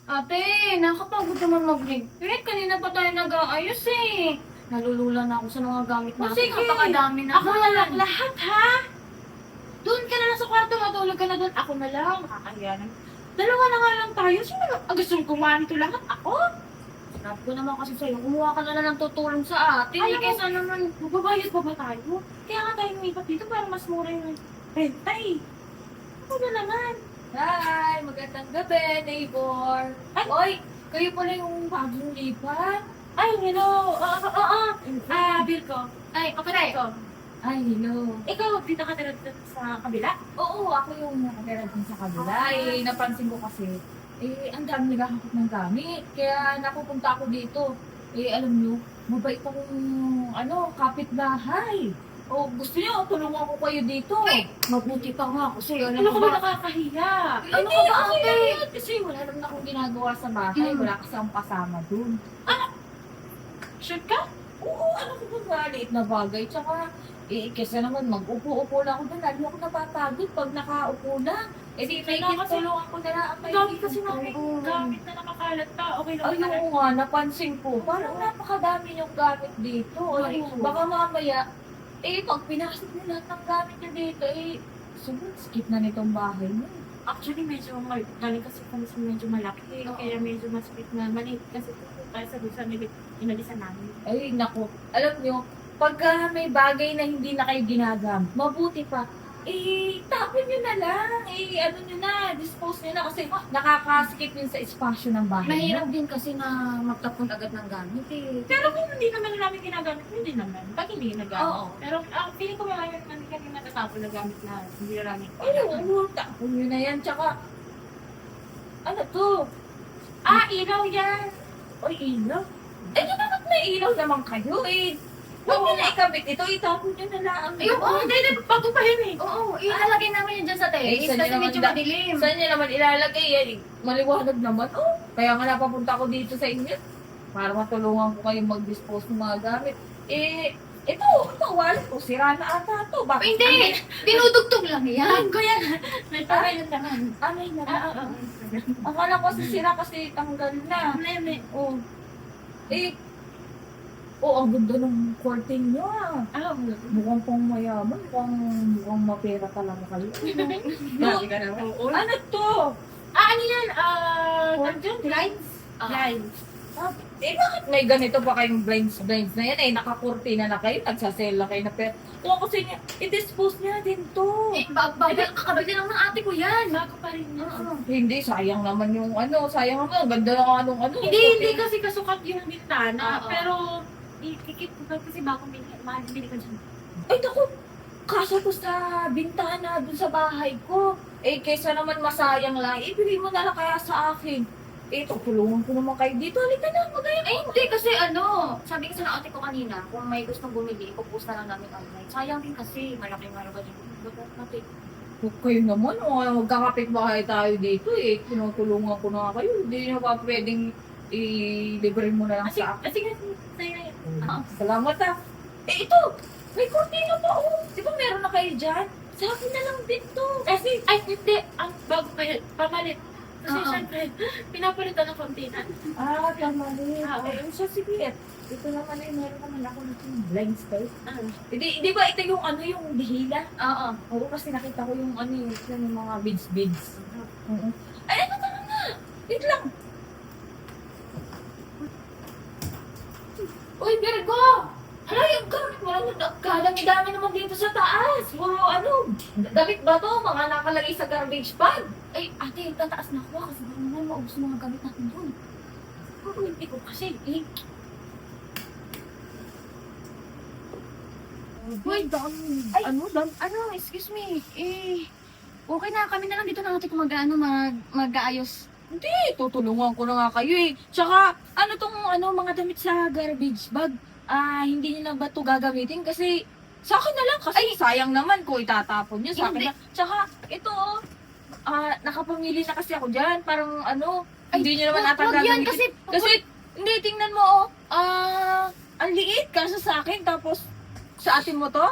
Ate, nakakapagod naman mag-ligpit. Kanina pa tayo nag-aayos eh. Nalulula na ako sa mga gamit O, natin. sige. Napakadami na. Ako na lang lahat, ha? Doon ka na lang sa kwarto, matulog ka na doon. Ako na lang, makakaya na. Dalawa na nga lang tayo. Sino ang gusto mong kumain ito lahat? Ako? Sinabi ko naman kasi sa'yo, kumuha ka na lang ng tutulong sa atin. Alam mo, Kaysa naman, Magbabayad pa ba tayo? Kaya nga tayo lumipat dito para mas mura yung renta eh. Ako na naman. hi, magandang gabi, neighbor. Ay! Oy, kayo pala yung bagong lipat. Ay, hello. Bill ko. Ay, Kapatid ko. Ay, hello. Ikaw, dito ka tira sa kabila? Oo, ako yung nakatira din sa kabila. Eh, napansin ko kasi, ang dami nagkakakot ng gamit. Kaya napupunta ako dito. Alam nyo, mabait akong, kapitbahay. O, gusto niyo, tulungan ko kayo dito. Mabuti pa nga ako sa'yo. Ano ka ba nakakahiya? Ano ka ba, ate? Kasi wala naman akong ginagawa sa bahay. Hmm. Wala kasi akong kasama dun. Sure ka? Oo, ano ko ba maliit na bagay. Tsaka, kesa naman mag-upo-upo lang ako doon. Lalo ako napapagod pag nakaupo lang. Di, may Kasi- tulungan ko na lang. Ang dami kasi namin Oo. gamit na nakakalat pa. Okay lang Ay, oo nga, napansin ko. Parang napakadami yung gamit dito. Ay, Oo. baka mamaya, pag pinasok mo lahat ng gamit niya dito, sunod, skip na nitong bahay mo. Actually, medyo galing kasi kami sa medyo malaki. Oo. Kaya medyo masakit na maliit kasi tayo sa gusto nila inalisan namin. Ay, naku. Alam nyo, pagka may bagay na hindi na kayo ginagamit, mabuti pa, tapon nyo na lang. Ano nyo na, dispose nyo na kasi nakakasikip yun sa espasyo ng bahay. Mahirap din kasi na magtapon agad ng gamit eh. Pero kung hindi naman namin ginagamit, hindi naman. Pag hindi nagamit. Oo. Pero ang feeling ko marami naman kami natatapon na gamit na hindi namin. Ay, oo, tapon nyo na yan. Tsaka, ano to? Ilaw yan! Oy, ilaw. Bakit may ilaw naman kayo? Huwag nyo na ikabit ito, itapon nyo na lang. Hindi, bago pa yun eh. Oo, ilalagay namin yan dyan sa terrace saan kasi nyo medyo naman madilim. Saan nyo naman ilalagay yan? Maliwanag naman. Kaya nga napapunta ko dito sa inyo. Para matulungan ko kayong mag-dispose ng mga gamit. Ito wallet ko. Sira na ata to. Bakit? Hindi! Dinudugtog lang yan. Ko yan. May pagayon naman. Amay na ba? Akala ko sira kasi tanggal na. May. Ang ganda ng curtain nyo ah. Mukhang pang mayaman. Mukhang mapera talaga kayo. Grabe ka naman. Ano to? Ano yan? Nandiyan, Blinds? Blinds. Bakit may ganito pa kayong blinds na yan? Nakakurtina na kayo, nagsasell na kayo na pera. Kung kasi niya, i-dispose niya din to. Kakabili lang ng ate ko yan. Bago pa rin yun. Hindi, sayang naman yung sayang naman, ang ganda ng anong Hindi kasi kasukat yung bintana. Oo. Pero, ikikip ko kasi bago mahal bili ka dyan. Ay, naku, kasya ko sa bintana dun sa bahay ko. Kaysa naman masayang lang, ibigay mo na lang kaya sa akin. Tutulungan ko naman kayo dito. Halika na, magaya Ay, hindi kasi sabi kasi ng ate ko kanina, kung may gustong bumili, ipopost na lang namin online. Sayang din kasi, malaking halaga din. Natin. Kayo naman, magkakapit bahay tayo dito Tinutulungan ko na kayo. Hindi na ba pwedeng i-libre mo na lang sa akin. Sige, sa'yo na yan. Salamat ito! May kurtina pa Di ba meron na kayo dyan? Sa akin na lang din to. Kasi, hindi. Ang bago pa yun, pamalit. Kasi Oo. syempre, pinapalitan ng kontina. Tama rin. Oo. Siya, sige. Ito naman meron naman ako ng blind space. Ah. Di ba ito yung yung dihila? Oo. Oo, kasi nakita ko yung yung mga beads. Oo. Ay, tara na! Wait lang! Uy, Virgo! Hala, yung gamit mo lang, kadami-dami naman dito sa taas. Puro damit ba to? Mga nakalagay sa garbage bag. Ay, ate, tataas na ako kasi baka naman maubos yung mga gamit natin doon. Hindi ko kasi, Uy, Ay. excuse me. Okay na, kami na lang dito na ate kung mag-aayos. Hindi, tutulungan ko na nga kayo Tsaka, tong mga damit sa garbage bag? Hindi niyo na ba ito gagamitin? Kasi, sa akin na lang. Kasi sayang naman ko itatapon niyo sa akin Hindi. na. Tsaka, ito nakapamili na kasi ako dyan. Parang hindi niyo naman ata Wag yan gagamitin. kasi, Hindi, tingnan mo ang liit kasi sa akin. Tapos, sa atin mo to?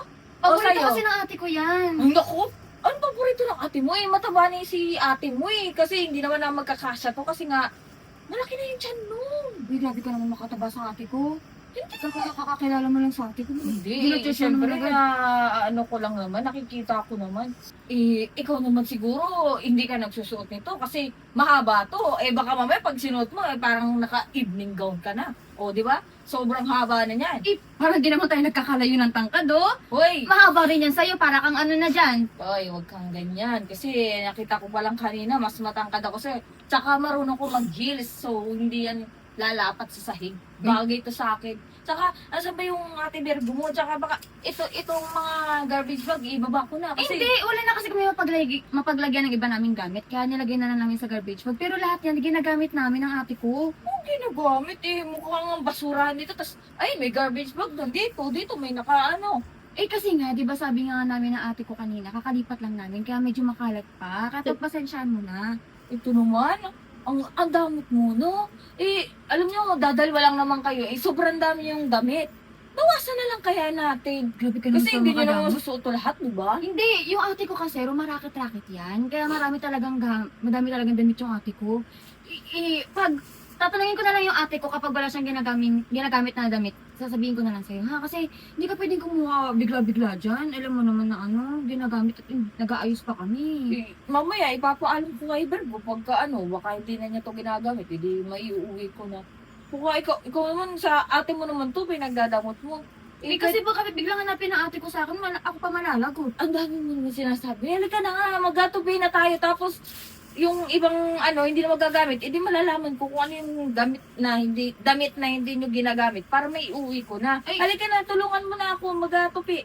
paborito sa'yo? kasi ng ate ko yan. Ang naku! Ano paborito ng ate mo Mataba na si ate mo Kasi hindi naman na magkakasya to kasi nga Malaki na yung tiyan nun. Uy, grabe ka naman makataba sa ate ko. Hindi ka kakakilala mo lang sa ate ko. Hindi, syempre na ano ko lang naman, nakikita ko naman. Eh, ikaw naman siguro, hindi ka nagsusuot nito kasi mahaba to. Eh, baka mamaya pag sinuot mo, eh, parang naka-evening gown ka na. O, di ba? Sobrang haba na niyan. Eh, parang di naman tayo nagkakalayo ng tangkad, oh. Hoy! Mahaba rin yan sa'yo, para kang ano na dyan. Hoy, huwag kang ganyan. Kasi nakita ko pa lang kanina, mas matangkad ako sa'yo. Tsaka marunong ko mag-heels, so hindi yan lalapat sa sahig. Bagay to sa akin. Tsaka, asan ba yung ate Virgo mo? Tsaka baka, itong mga garbage bag, ibaba ko na. Kasi, Hindi, wala na kasi kami mapaglagyan ng iba naming gamit. Kaya nilagay na lang namin sa garbage bag. Pero lahat yan, ginagamit namin ng ate ko. ginagamit eh. Mukhang ang basurahan dito. Tas, ay, may garbage bag doon. Dito may nakaano. Eh kasi nga, di ba sabi nga namin ng ate ko kanina, kakalipat lang namin. Kaya medyo makalat pa. Kaya pasensyahan mo na. Ito naman, ang damit mo, no? Eh, alam nyo, dadalwa lang naman kayo. Eh, sobrang dami yung damit. Bawasan na lang kaya natin. Grabe ka naman Kasi sa hindi mga nyo naman gamit. masusuot to lahat, di ba? Hindi, yung ate ko kasi, rumarakit-rakit yan. Kaya madami talagang damit yung ate ko. Pag tatanungin ko na lang yung ate ko kapag wala siyang ginagamit na damit, sasabihin ko na lang sa'yo, ha? Kasi hindi ka pwedeng kumuha bigla-bigla dyan. Alam mo naman na ginagamit at nag-aayos pa kami. Eh, mamaya, ipapaalam ko kay Virgo pagka baka hindi na niya to ginagamit. Hindi, may uuwi ko na. Kung ikaw naman, sa ate mo naman to, pinagdadamot mo. Eh, kasi baka biglang hanapin ng ate ko sa akin, ako pa malalagot. Ang dami mo naman sinasabi. Halika na nga, magatubi na tayo. Tapos, yung ibang hindi na magagamit, edi malalaman ko kung ano yung damit na hindi nyo ginagamit para may uwi ko na. Ay. Halika na, tulungan mo na ako magatupi.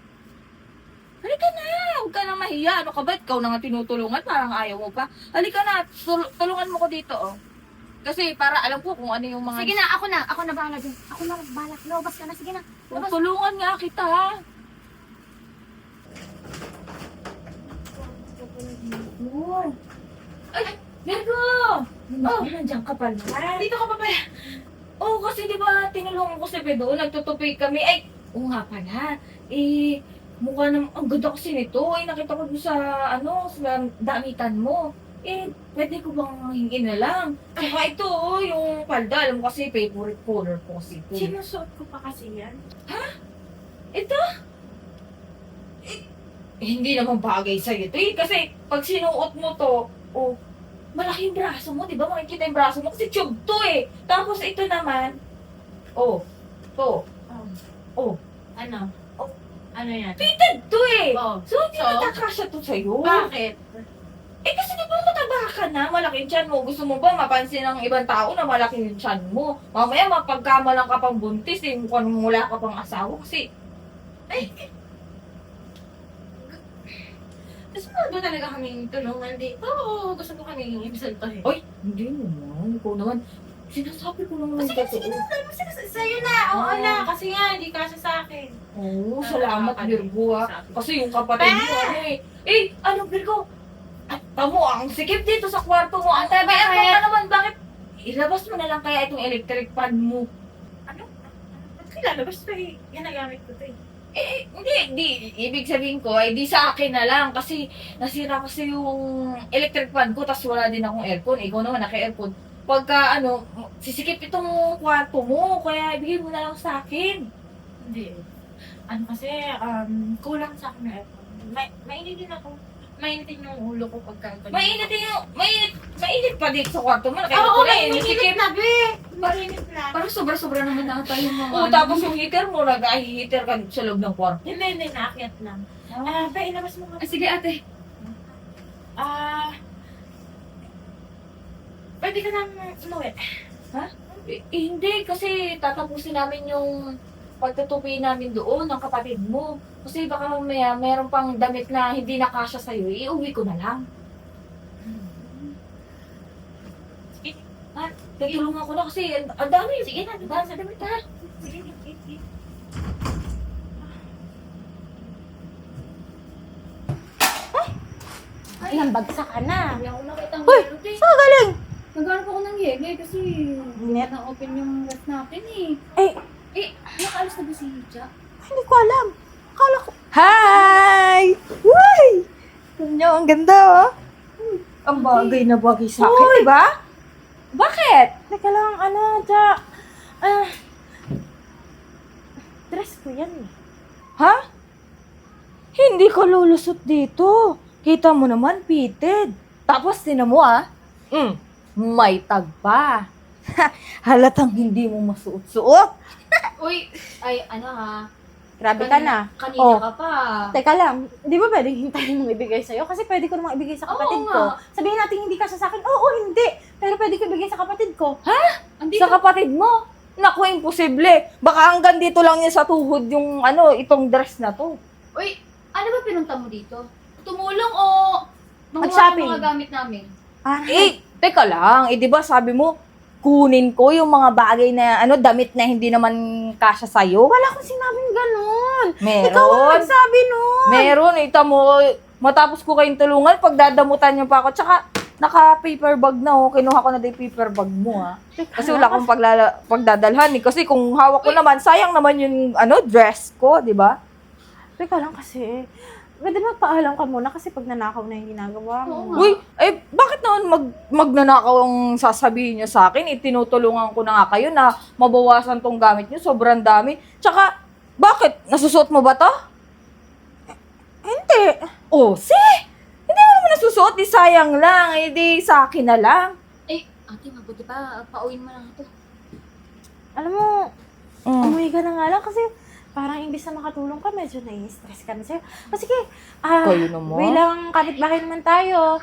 Halika na, huwag ka na mahiya. Ano ka ba? Ikaw na nga tinutulungan, parang ayaw mo pa. Halika na, tulungan mo ko dito, oh. Kasi para alam ko kung ano yung mga... Sige na, ako na bahala dyan. Ako na bahala. Lobas ka na, sige na. Labas. Tulungan nga kita, ha? Ay, Virgo! Oh, nandiyan ka pala. Dito ka pa pala. Oo, kasi di ba tinulungan ko si Bedo, nagtutupi kami. Ay, oo nga pala. Eh, mukha naman, ang ganda kasi nito. Eh, nakita ko doon sa, sa damitan mo. Eh, pwede ko bang hingin na lang? Saka ito, yung palda. Alam mo kasi, favorite color ko kasi ito. Sinusuot ko pa kasi yan. Ito? Hindi naman bagay sa'yo ito eh. Kasi pag sinuot mo to, malaki yung braso mo, di ba? Makikita yung braso mo kasi tube to eh. Tapos ito naman, to. Ano? Oh. Ano yan? Fitted to eh. Oh. So, hindi natakasya to sa'yo. Bakit? Eh kasi di ba mataba ka na, malaki yung tiyan mo. Gusto mo ba mapansin ng ibang tao na malaki yung tiyan mo? Mamaya mapagkamalang ka pang buntis eh, mukhang wala ka pang asawa kasi, Gusto mo ba talaga kaming tulungan dito? Oo, gusto ko kaming ibsaltahin. oy, hindi naman, ikaw naman. Sinasabi ko naman yung totoo. Sa'yo na, oo na. Kasi nga, hindi kasi sa akin. Oo, salamat Virgo ha. Kasi yung kapatid mo Virgo? At tamo, ang sikip dito sa kwarto mo. Ang tabi, ano ka naman, bakit? Ilabas mo na lang kaya itong electric fan mo. Ano? Ba't kilalabas ko eh? Ginagamit ko to eh. Hindi. Ibig sabihin ko, di sa akin na lang. Kasi nasira kasi yung electric fan ko, tas wala din akong aircon. Ikaw naman naka-aircon. Pagka, sisikip itong kwarto mo, kaya ibigay mo na lang sa akin. Hindi. Ano kasi, kulang sa akin na aircon. Mainit din ako. Mainitin yung ulo ko pagka... Mainit pa dito sa kwarto mo. Oo, Nasikip. mainit na, be! Mainit na. Parang sobra-sobra naman na tayo mga... Oo, tapos yung heater mo, nag-heater ka sa loob ng kwarto. Hindi, naakyat lang. Be, ilabas mo nga. Sige ate. Pwede ka nang umuwi. Hindi, kasi tatapusin namin yung pagtutupi namin doon ng kapatid mo. Kasi baka mamaya meron pang damit na hindi nakasya sa'yo, iuwi ko na lang. Sige. Tutulungan ko na kasi ang dami. Sige na, Ang dami sa damit ha. Sige. Ay, nambagsak ka na. Hindi ako nakita ng Hoy! yelo, te. Saan galing? Naghanap ako ng yelo kasi Net. na-open yung rest natin eh. Nakaalis na ba si Hija? Hindi ko alam. Akala ko... Hi! Uy! Tignan ang ganda, oh. Ang bagay na bagay sa akin, di ba? Bakit? Teka lang. ka na, Jack. Dress ko yan eh. Ha? Hindi ko lulusot dito. Kita mo naman, fitted. Tapos, tinan mo may tag pa. Halatang hindi mo masuot-suot. Uy, ay ano ha? Grabe ka na. Kanina Oh. ka pa. Teka lang, di ba pwedeng hintayin mong ibigay sa'yo? Kasi pwede ko namang ibigay sa kapatid Oo ko. nga. Sabihin natin hindi ka siya sa akin. Oo, hindi. Pero pwede ko ibigay sa kapatid ko. Andito. Sa kapatid mo. Naku, imposible. Baka hanggang dito lang niya sa tuhod yung itong dress na to. Uy, ano ba pinunta mo dito? Tumulong o manguha Mag-shopping. ng mga gamit namin? Teka lang. Di ba sabi mo, kunin ko yung mga bagay na, damit na hindi naman kasya sa'yo? Wala akong sinabing ganun. Meron. Ikaw ang nagsabi nun. Meron. Ita mo, matapos ko kayong tulungan, pagdadamutan niyo pa ako. Tsaka, naka-paper bag na Kinuha ko na din paper bag mo Kasi wala akong pagdadalhan Kasi kung hawak ko naman, sayang naman yung dress ko, di ba? Teka lang kasi. Pwede magpaalam ka muna kasi pag nanakaw na yung ginagawa mo. Oo nga. Uy, bakit naman magnanakaw ang sasabihin niyo sa akin? Tinutulungan ko na nga kayo na mabawasan tong gamit niyo. Sobrang dami. Tsaka, bakit? Nasusuot mo ba to? Hindi. Hindi mo naman nasusuot. Di sayang lang. Di sa akin na lang. Ate, mabuti pa. Pauwiin mo lang ito. Alam mo, umuwi ka na nga lang kasi parang imbis na makatulong ka, medyo nai-stress ka na sa'yo. O sige, Kayo naman. bilang kapitbahay naman tayo.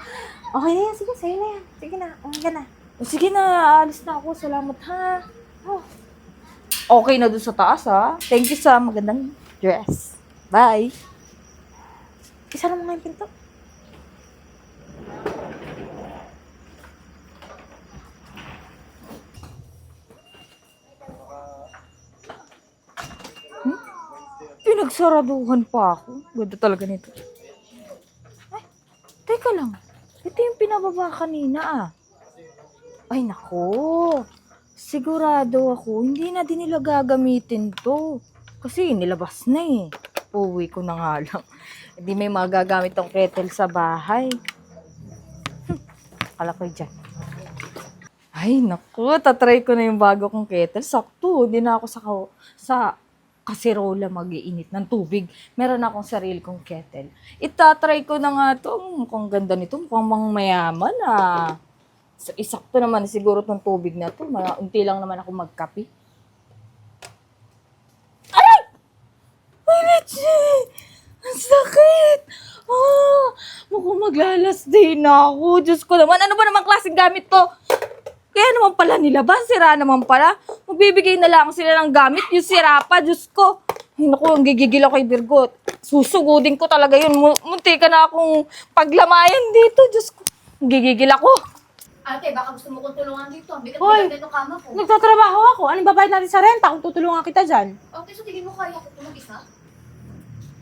Okay na yan, sige, sa'yo na yan. Sige na, umuwi ka na. Sige na, alis na ako. Salamat ha. Oh. Okay na dun sa taas ha. Thank you sa magandang dress. Bye. Isa na mo nga yung pinto. Pinagsaraduhan pa ako. Ganda talaga nito. Ay, teka lang. Ito yung pinababa kanina Ay, nako. Sigurado ako, hindi na din nila gagamitin to. Kasi nilabas na Uuwi ko na nga lang. Hindi may magagamit tong kettle sa bahay. Kala ko dyan. Ay, naku. Tatry ko na yung bago kong kettle. Sakto. Hindi na ako sa kasirola mag-iinit ng tubig. Meron akong sarili kong kettle. Itatry ko na nga to. Mukhang ganda nito. Mukhang mayaman Isakto naman siguro tong tubig na to. Unti lang naman ako magkape. Aray! Ay, Leche! Ang sakit! Mukhang maglalas din ako. Diyos ko naman. Ano ba namang klaseng gamit to? Kaya naman pala nilabas. Sira naman pala. Magbibigay na lang sila ng gamit. Yung sira pa. Diyos ko. Ay, naku, ang gigigil ako kay Virgo. Susugudin ko talaga yun. Munti ka na akong paglamayan dito. Diyos ko. Ang gigigil ako. Ate, baka gusto mo kong tulungan dito. Hoy! Bigat-bigat ng kama ko. Nagtatrabaho ako. Anong babayad natin sa renta kung tutulungan kita dyan? Ate, sa tingin mo kaya ko tulong isa?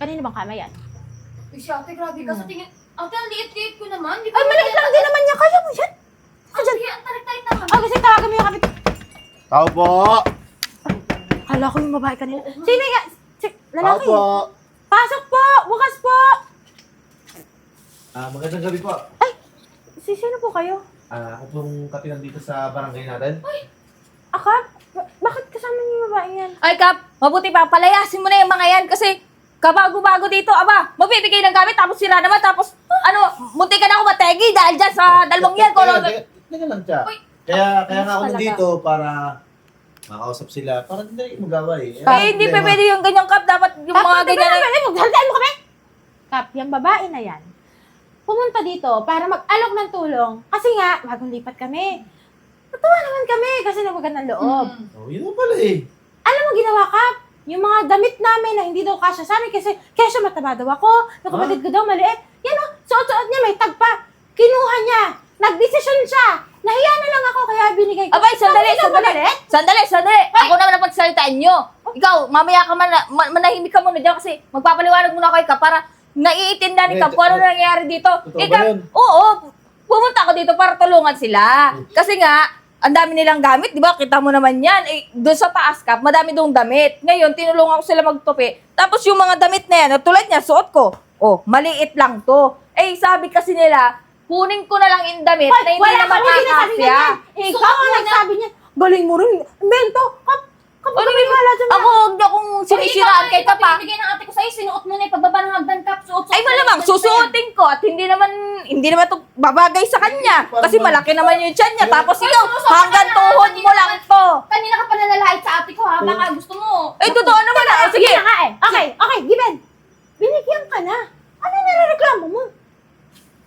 Kanino bang kama yan? Uy, si ate, grabe ka sa tingin. Ate, ang liit-liit ko naman. Di Ay, maliit lang din naman niya. Kaya mo yan? Ate, ang tarik-tarik naman. Kasi tawagan mo yung kapit. Tao po! Kala ko yung babae kanina. Sino yan? Tao Lalaki. po! Pasok po! Bukas po! Magandang gabi po. Sino po kayo? Ako pong katinan dito sa barangay natin. Akap? Bakit kasama niyo yung babae yan? Ay, Kap, mabuti pa. Palayasin mo na yung mga yan kasi kabago-bago dito. Aba, magbibigay ng gamit tapos sira naman. Tapos, munti ka na ako mategi dahil dyan sa dalawang yan. Teka lang, Tsa. Uy! Kaya nga ako Talaga. nandito para makausap sila. Para hindi magawa eh. Hindi pa pwede yung ganyang, Kap. Dapat yung mga ganyan. Magdaldaan mo kami! Kap, yung babae na yan, pumunta dito para mag-alok ng tulong. Kasi nga, bagong lipat kami. Natuwa naman kami kasi nagmagandang loob. Oh, yun mo pala eh. Alam mo ginawa, Kap? Yung mga damit namin na hindi daw kasya sa amin kasi kesyo mataba daw ako, yung kapatid ko daw maliit. Yan o, suot-suot niya, may tag pa. Kinuha niya. Nagdesisyon siya. Nahiya na lang ako kaya binigay ko. Abay, sandali, Bakit ikaw sandali. maliit? Sandali. Ako naman ang pagsalitaan nyo. Ikaw, mamaya ka manahimik ka muna dyan kasi magpapaliwanag muna ako ka para naiitinda ni Kap kung ano nangyayari dito. Totoo ba yun? Oo, pumunta ako dito para tulungan sila. Kasi nga, ang dami nilang gamit, di ba? Kita mo naman yan. Doon sa taas, Kap, madami doong damit. Ngayon, tinulungan ko sila magtupi. Tapos yung mga damit na yan, tulad niya, suot ko. Maliit lang to. Sabi kasi nila, kunin ko na lang yung damit na hindi Wala naman kami sinasabi kakasya. ganyan. Ikaw ang nagsabi niya. galing mo rin. Bento, kapag wala dyan. Ako, huwag na akong sinisiraan kay Kap, ha? Binigay ng ate ko sa'yo, sinuot mo na yung pagbaba ng hagdan, Kap. Suot Ay, malamang, susuotin ko at hindi naman to babagay sa kanya. Kasi malaki naman yung tiyan niya. Tapos ikaw, hanggang tuhod mo lang to. Kanina ka pa nalalait sa ate ko, ha? Baka gusto mo. Eh, totoo naman, ha? Sige. Sige na nga eh. Okay, Given. Binigyan ka na. Ano nirereklamo mo?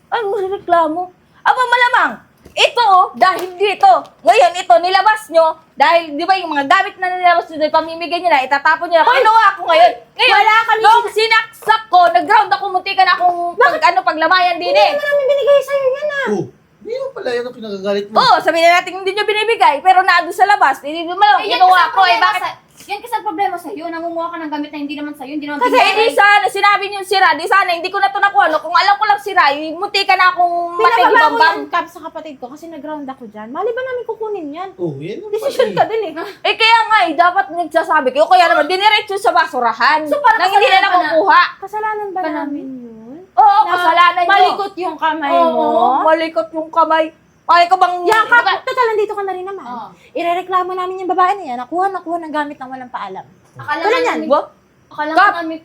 Ano reklamo? Aba, malamang. Ito, dahil dito. Ngayon, ito, nilabas nyo. Dahil, di ba, yung mga gamit na nilabas nyo, pamimigay nyo na, itatapon nyo na. Kinuha ako ngayon. Ngayon, Wala kami nung sinaksak ko, nag-ground ako, munti ka na akong paglamayan din eh. Hindi namin binigay sa'yo yan ah. Oh, hindi mo pala yan ang pinagagalit mo. Oo, sabihin na natin hindi nyo binibigay, pero naado sa labas. Hindi mo malamang, kinuha ko eh, bakit? Yan kasi ang problema sa'yo, nangunguha ka ng gamit na hindi naman sa'yo, hindi naman Kasi hindi sana, sinabi niyo sira, di sana, hindi ko na ito nakuha. No? Kung alam ko lang sira, munti ka na akong Pinababa ko matigibambang. yan, Kap, sa kapatid ko kasi nag-ground ako dyan. Mali ba namin kukunin yan? Oh, yan ang Decision ka din eh. Eh kaya nga eh, dapat nagsasabi kayo. Kaya naman, diniretso sa basurahan. So, parang nang hindi na kasalanan ka na. nakukuha. Kasalanan ba Ba namin yun? Oo, Na kasalanan nyo. Malikot yung kamay Oo, mo? malikot yung kamay. Ay, ko bang... Yan, Kap, total, nandito ka na rin naman. Oo. Irereklamo namin yung babae na yan. Nakuha ng gamit ng walang paalam. Akala Tulad nga yan. namin, Ba? akala Kap. nga namin,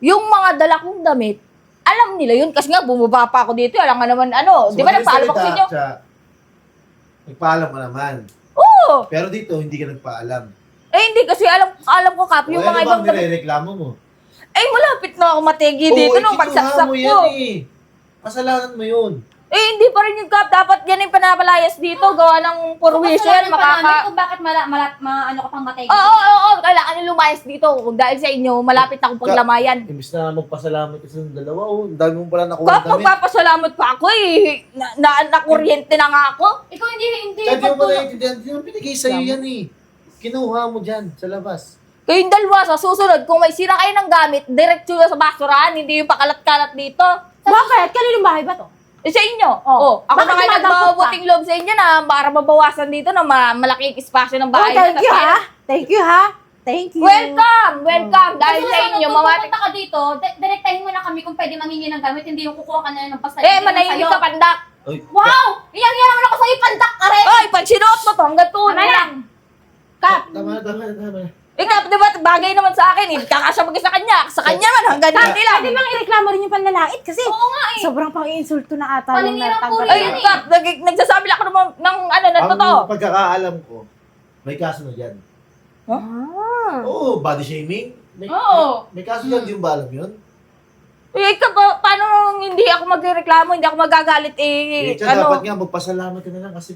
Yung mga dala kong damit, alam nila yun. Kasi nga, bumaba pa ako dito. Alam nga naman, ano, di ba nagpaalam ako sa inyo? Nagpaalam ka naman. Oo. Pero dito, hindi ka nagpaalam. Eh, hindi kasi alam ko, Kap, yung O, mga ano ibang bang damit. nirereklamo mo? Eh, malapit na ako mategi dito nung pagsaksak mo ko. yan eh. Kasalanan mo yun. Eh, hindi pa rin yung Kap. Dapat yan yung panapalayas dito. Gawa ng purwisyon, kasalanan pa namin makaka... kung bakit ano ka pang matay. Oo. Kailangan nyo lumayas dito. Kung dahil sa inyo, malapit na akong paglamayan. Imbis na magpasalamat ka sa dalawa, oh, ang dami mo pala nakuha Kap, ng damit. magpapasalamat pa ako eh. Nakuryente na nga ako. Ikaw hindi Kaya di mo pala pagtulong. naiintindihan, di mo binigay sa'yo yan eh. Kinuha mo dyan, sa labas. Kayong dalawa, sa susunod, kung may sira kayo ng gamit, diretso na sa basurahan, hindi yung pakalat-kalat dito. Bakit? Kaninong bahay ba to? Eh, sa inyo. Oh. Ako Bakit na kayo dumadampot ka? nagmabuting loob sa inyo na para mabawasan dito na malaking espasyo ng bahay. Thank you ha. Thank you ha. Thank you. Welcome. Dahil sa inyo, mamatik. Pupunta ka dito, direktahin mo na kami kung pwede mangingi ng gamit, hindi yung kukuha ka na ng pasta. Eh, manahimik ka, pandak. Oy, Wow! Iyang-iyang naman ako sa'yo, pandak ka rin! Oy, pag sinuot mo to, hanggang tuhod Ano mo yan? lang. Kap, tama. Ikaw, di ba, bagay naman sa akin eh. Kakasya mo sa kanya. Sa kanya man, hanggang hindi lang. pwede bang ireklamo rin yung panlalait? Kasi Oo nga eh. sobrang pang-iinsulto na ata yung Paninirang natanggap. puri Ay, yan eh. Kap, nagsasabi lang ako ng ano, na totoo. Ang pagkakaalam ko, may kaso na dyan. Ah. Oo, body shaming. Oo. May kaso dyan, di mo ba alam yun? Eh, paano hindi ako magreklamo, hindi ako magagalit Eh, ano? dapat nga, magpasalamat ka na lang kasi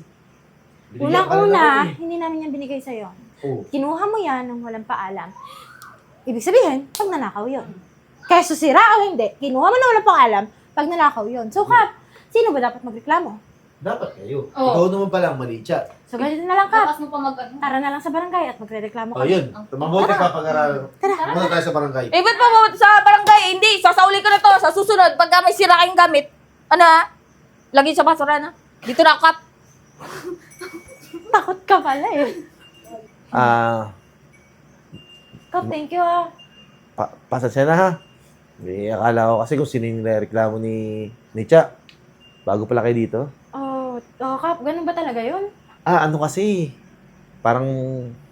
binigyan ka na Unang-una, naman eh. hindi namin yan binigay sa'yo. Oo. Kinuha mo yan ng walang paalam. Ibig sabihin, pag nanakaw yun. Keso sira o hindi, kinuha mo ng walang paalam, pag nanakaw yun. So, Kap, sino ba dapat magreklamo? Dapat kayo. Oo. Ikaw naman palang mali siya. So, ganito na lang, Kap. Lakas mo pa mag Tara na lang sa barangay at magre-reklamo O ka. yun, mabuti ka pag-aral. Tara. Muna tayo sa barangay. Eh, ba't pa sa barangay? Hindi, sasauli ko na to. Sa susunod, pagka may sira kayong gamit, ano ha? Lagi sa basura na. Dito na ako, Kap. Takot ka pala eh. Kap, thank you ha. Pasensya na ha. Akala ko kasi kung sino yung reklamo ni Cha. Bago pala kayo dito. Oh, Kap, ganun ba talaga yun? Ano kasi, parang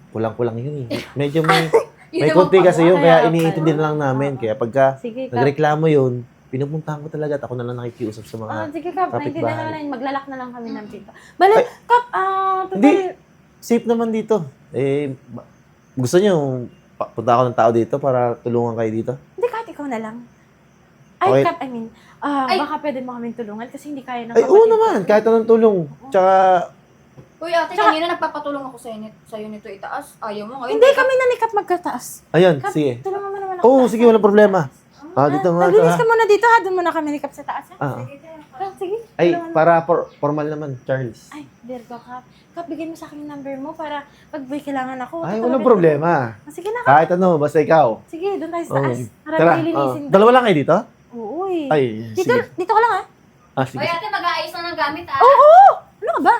kulang-kulang yun eh. Medyo may Yun konti naman kasi pala. yun, kaya Kaya iniintindi pala. na lang namin. Kaya pagka Sige, Kap. nagreklamo yun, pinupuntahan ko talaga at ako na lang nakikiusap sa mga... Sige, Kap. kapitbahay. Naintindihan naman namin. Maglalak na lang kami ng pinto. Bale, Ay. Kap, Hindi. total... Safe naman dito. Gusto niyo punta ako ng tao dito para tulungan kayo dito? Hindi, kahit ikaw na lang. Ay, Okay. Kap, I mean, Ay. baka pwede mo kaming tulungan kasi hindi kaya ng Ay, oo naman. Kahit anong tulong. Tsaka, Uy, ate, kanina nagpapatulong ako sa'yo nito itaas. Ayaw mo ngayon. Hindi, kami na ni Kap magkataas. ayun, Kap, sige. tulungan mo naman ako. Oo, sige, walang problema. Dito nga. Naglinis ka muna dito ha. Doon muna kami ni Kap sa taas ha. Sige. Ay, tulungan mo. para formal naman, Charles. Ay, Virgo, Kap. Kap, bigyan mo sa akin yung number mo para pag may kailangan ako. Ay, tatawagin walang ko. problema. Sige na, Kap. Kahit ano, basta ikaw. Sige, doon tayo sa Oo. taas. Tara, Marami lilinisin. dalawa lang kayo dito? Oo, eh. Ay, Dito, sige. dito ka lang ha. Sige. Uy, ate, mag-aayos na ng gamit ah. Oo! Ano ka ba?